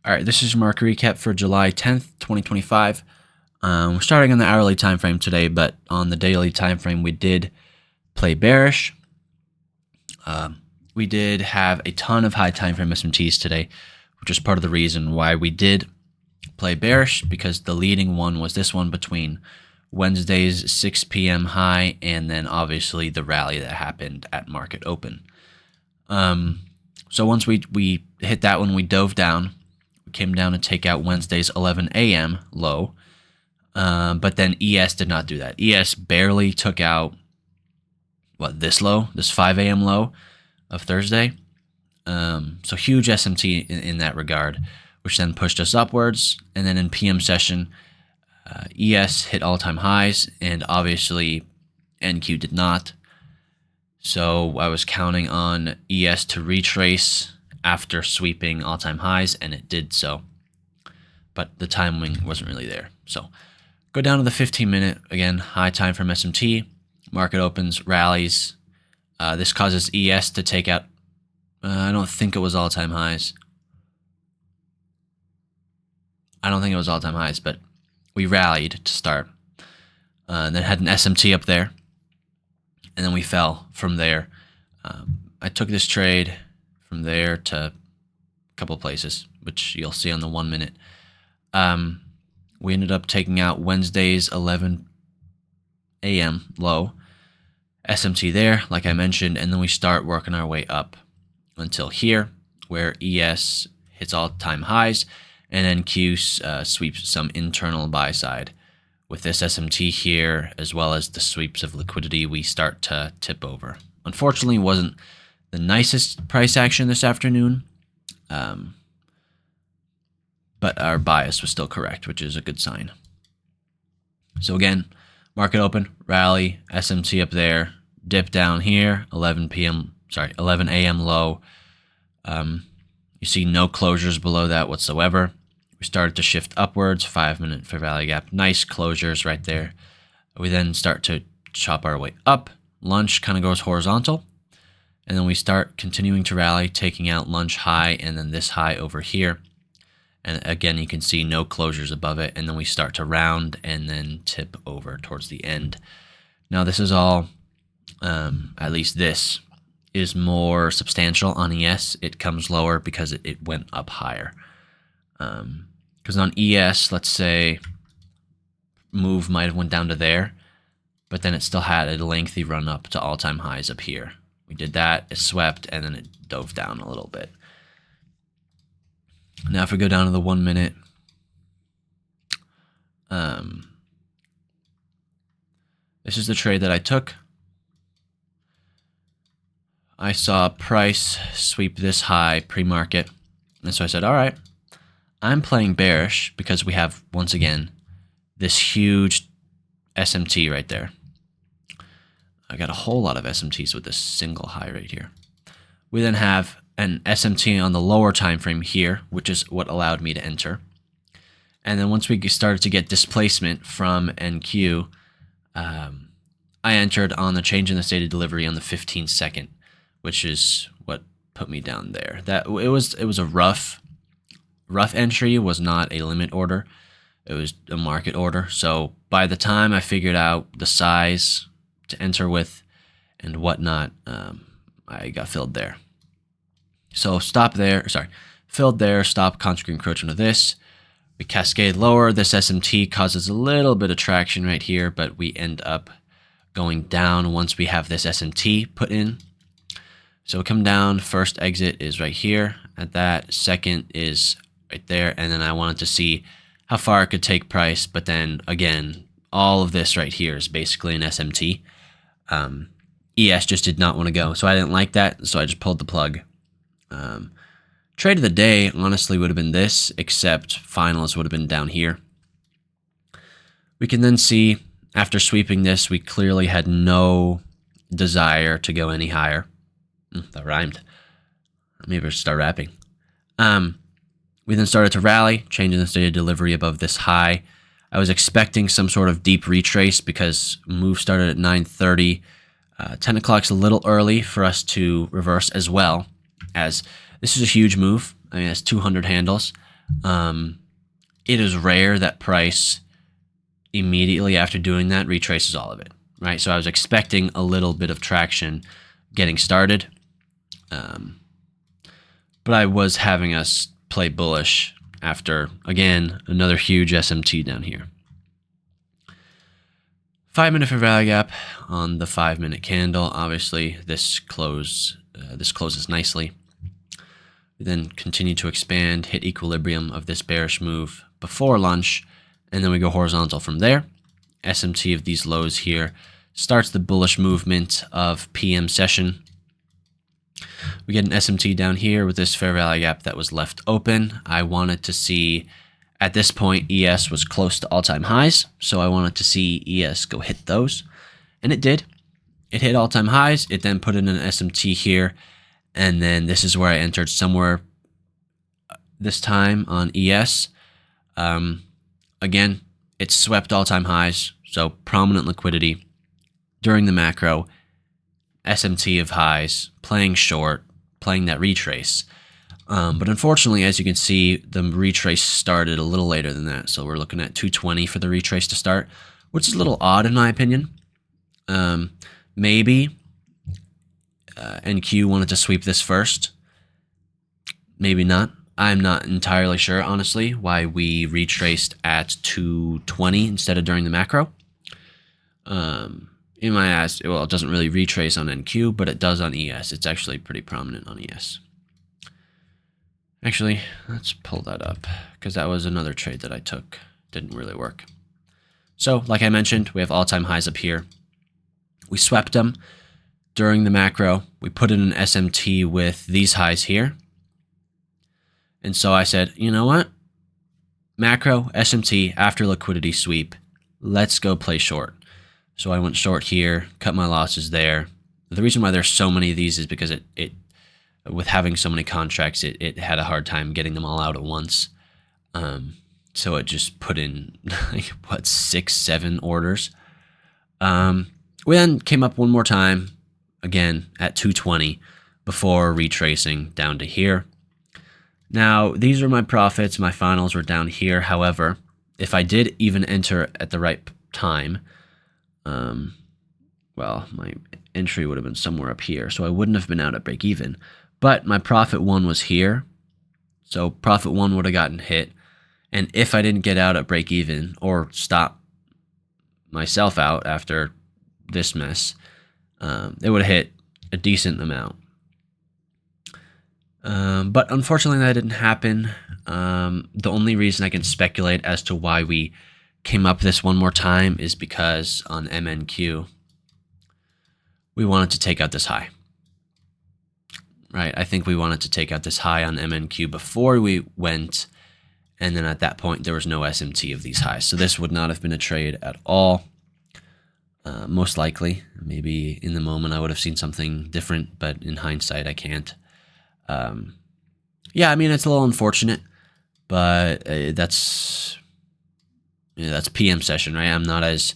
All right, this is your market recap for July 10th, 2025. We're starting on the hourly time frame today, but on the daily time frame, we did play bearish. We did have a ton of high time frame SMTs today, which is part of the reason why we did play bearish, because the leading one was this one between Wednesday's 6 p.m. high and then obviously the rally that happened at market open. So once we hit that one, we dove down. We came down to take out Wednesday's 11 a.m. low. But then ES did not do that. ES barely took out, this low, this 5 a.m. low of Thursday. So huge SMT in that regard, which then pushed us upwards. And then in PM session, ES hit all-time highs, and obviously NQ did not. So I was counting on ES to retrace after sweeping all-time highs, and it did so. But the timing wasn't really there. So go down to the 15-minute, again, high time from SMT. Market opens, rallies. This causes ES to take out, I don't think it was all-time highs. I don't think it was all-time highs, but we rallied to start. Then had an SMT up there, and then we fell from there. I took this trade from there to a couple places, which you'll see on the 1 minute. We ended up taking out Wednesday's 11 a.m. low, SMT there, like I mentioned, and then we start working our way up until here, where ES hits all-time highs, and NQ sweeps some internal buy side. With this SMT here, as well as the sweeps of liquidity, we start to tip over. Unfortunately, it wasn't the nicest price action this afternoon, but our bias was still correct, which is a good sign. So again, market open, rally, SMT up there, dip down here, 11 a.m. low. You see no closures below that whatsoever. We started to shift upwards, 5-minute fair value gap, nice closures right there. We then start to chop our way up. Lunch kind of goes horizontal, and then we start continuing to rally, taking out lunch high and then this high over here. And again, you can see no closures above it, and then we start to round and then tip over towards the end. Now this is all, at least this is more substantial on ES. It comes lower because it went up higher. Because on ES, let's say move might have went down to there, but then it still had a lengthy run up to all-time highs up here. We did that, it swept, and then it dove down a little bit. Now if we go down to the 1 minute, this is the trade that I took. I saw price sweep this high pre-market, and so I said, all right, I'm playing bearish because we have, once again, this huge SMT right there. I got a whole lot of SMTs with this single high right here. We then have an SMT on the lower time frame here, which is what allowed me to enter. And then once we started to get displacement from NQ, I entered on the change in the state of delivery on the 15-second, which is what put me down there. That it was a rough entry, was not a limit order. It was a market order. So by the time I figured out the size to enter with and whatnot, I got filled there. So filled there, stop concentric encroachment of this. We cascade lower. This SMT causes a little bit of traction right here, but we end up going down once we have this SMT put in. So we come down, first exit is right here at that, second is right there, and then I wanted to see how far I could take price, but then again, all of this right here is basically an SMT. ES just did not want to go, so I didn't like that, so I just pulled the plug. Trade of the day honestly would have been this, except finals would have been down here. We can then see after sweeping this, we clearly had no desire to go any higher. That rhymed. Maybe I'll start rapping. We then started to rally, changing the state of delivery above this high. I was expecting some sort of deep retrace because move started at 9:30. 10 o'clock's a little early for us to reverse, as well as this is a huge move. I mean, it's 200 handles. It is rare that price immediately after doing that retraces all of it, right? So I was expecting a little bit of traction getting started, but I was having us play bullish after, again, another huge SMT down here. 5-minute fair value gap on the 5-minute candle. Obviously, this closes nicely. We then continue to expand, hit equilibrium of this bearish move before lunch, and then we go horizontal from there. SMT of these lows here starts the bullish movement of PM session. We get an SMT down here with this fair value gap that was left open. I wanted to see, at this point, ES was close to all-time highs, so I wanted to see ES go hit those, and it did. It hit all-time highs. It then put in an SMT here, and then this is where I entered somewhere this time on ES. Again, it swept all-time highs, so prominent liquidity during the macro. SMT of highs, playing short, playing that retrace. But unfortunately, as you can see, the retrace started a little later than that. So we're looking at 220 for the retrace to start, which is a little odd in my opinion. Maybe NQ wanted to sweep this first. Maybe not. I'm not entirely sure, honestly, why we retraced at 220 instead of during the macro. In my eyes, well, it doesn't really retrace on NQ, but it does on ES. It's actually pretty prominent on ES. Actually, let's pull that up, because that was another trade that I took. Didn't really work. So, like I mentioned, we have all-time highs up here. We swept them during the macro. We put in an SMT with these highs here. And so I said, you know what? Macro, SMT, after liquidity sweep, let's go play short. So I went short here, cut my losses there. The reason why there's so many of these is because it with having so many contracts, it had a hard time getting them all out at once. So it just put in, like, what, 6, 7 orders. We then came up one more time, again, at 220, before retracing down to here. Now, these are my profits. My finals were down here. However, if I did even enter at the right time, well, my entry would have been somewhere up here, so I wouldn't have been out at break even. But my profit one was here, so profit one would have gotten hit. And if I didn't get out at break even or stop myself out after this mess, it would have hit a decent amount. But unfortunately, that didn't happen. The only reason I can speculate as to why we came up this one more time is because on MNQ, we wanted to take out this high. Right, I think we wanted to take out this high on MNQ before we went, and then at that point, there was no SMT of these highs. So this would not have been a trade at all. Most likely, maybe in the moment I would have seen something different, but in hindsight, I can't. Yeah, I mean, it's a little unfortunate, but that's PM session, right? I'm not as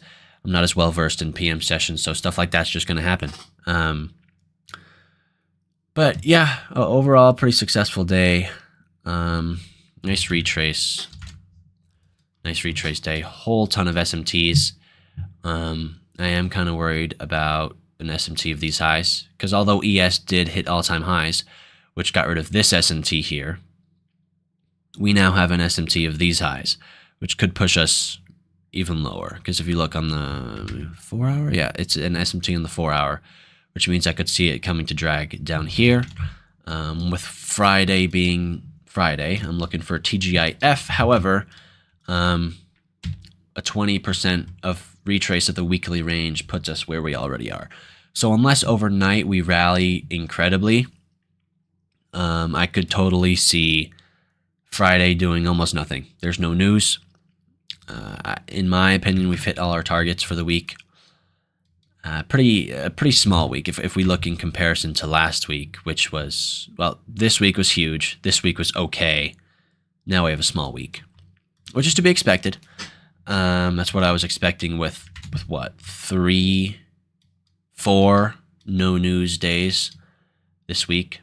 well versed in PM sessions, so stuff like that's just going to happen. But yeah, overall, pretty successful day. Nice retrace day. Whole ton of SMTs. I am kind of worried about an SMT of these highs, because although ES did hit all-time highs, which got rid of this SMT here, we now have an SMT of these highs, which could push us even lower. Because if you look on the 4-hour, yeah, it's an SMT on the 4-hour, which means I could see it coming to drag down here. With Friday being Friday, I'm looking for TGIF. However, a 20% of retrace of the weekly range puts us where we already are. So unless overnight we rally incredibly, I could totally see Friday doing almost nothing. There's no news. In my opinion, we've hit all our targets for the week. A pretty small week if we look in comparison to last week, which was, well, this week was huge. This week was okay. Now we have a small week, which is to be expected. That's what I was expecting with what, 3, 4 no news days this week.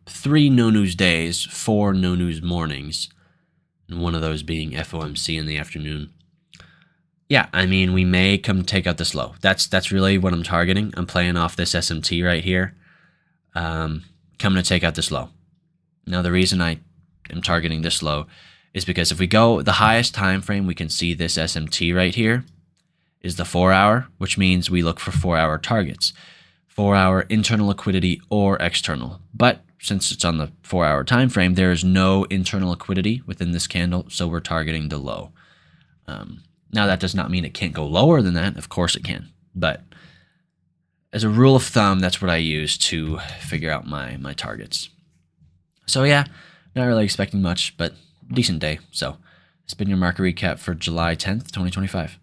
3 no news days, 4 no news mornings, and one of those being FOMC in the afternoon. Yeah, I mean, we may come take out this low. That's really what I'm targeting. I'm playing off this SMT right here, coming to take out this low. Now, the reason I am targeting this low is because if we go the highest time frame we can see this SMT right here is the 4 hour, which means we look for 4 hour targets, 4 hour internal liquidity or external. But since it's on the 4 hour time frame, there is no internal liquidity within this candle, so we're targeting the low. Now, that does not mean it can't go lower than that. Of course it can. But as a rule of thumb, that's what I use to figure out my targets. So yeah, not really expecting much, but decent day. So it's been your market recap for July 10th, 2025.